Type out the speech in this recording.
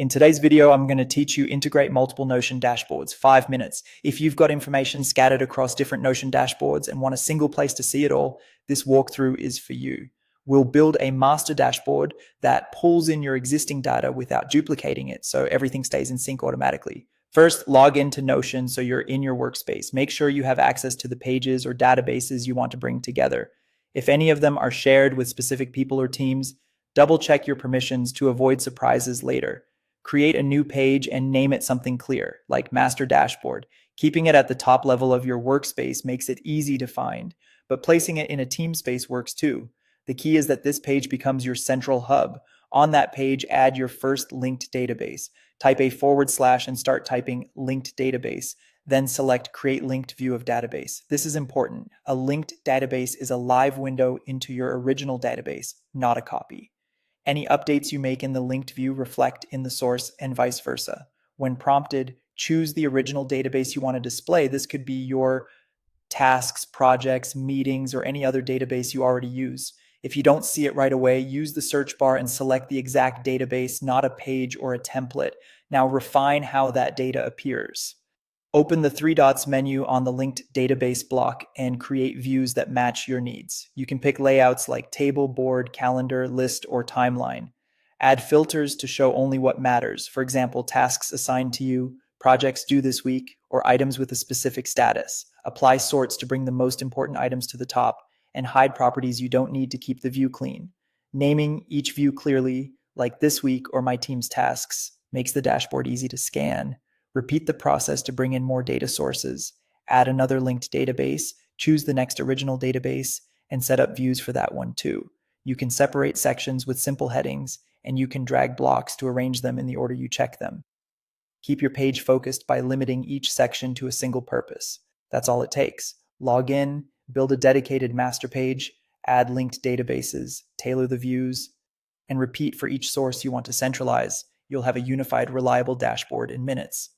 In today's video, I'm going to teach you integrate multiple Notion dashboards, 5 minutes. If you've got information scattered across different Notion dashboards and want a single place to see it all, this walkthrough is for you. We'll build a master dashboard that pulls in your existing data without duplicating it, so everything stays in sync automatically. First, log into Notion so you're in your workspace. Make sure you have access to the pages or databases you want to bring together. If any of them are shared with specific people or teams, double check your permissions to avoid surprises later. Create a new page and name it something clear, like Master Dashboard. Keeping it at the top level of your workspace makes it easy to find, but placing it in a team space works too. The key is that this page becomes your central hub. On that page, add your first linked database. Type a / and start typing linked database. Then select Create Linked View of Database. This is important. A linked database is a live window into your original database, not a copy. Any updates you make in the linked view reflect in the source and vice versa. When prompted, choose the original database you want to display. This could be your tasks, projects, meetings, or any other database you already use. If you don't see it right away, use the search bar and select the exact database, not a page or a template. Now refine how that data appears. Open the 3 dots menu on the linked database block and create views that match your needs. You can pick layouts like table, board, calendar, list, or timeline. Add filters to show only what matters. For example, tasks assigned to you, projects due this week, or items with a specific status. Apply sorts to bring the most important items to the top and hide properties you don't need to keep the view clean. Naming each view clearly, like this week or my team's tasks, makes the dashboard easy to scan. Repeat the process to bring in more data sources. Add another linked database, choose the next original database, and set up views for that one too. You can separate sections with simple headings, and you can drag blocks to arrange them in the order you check them. Keep your page focused by limiting each section to a single purpose. That's all it takes. Log in, build a dedicated master page, add linked databases, tailor the views, and repeat for each source you want to centralize. You'll have a unified, reliable dashboard in minutes.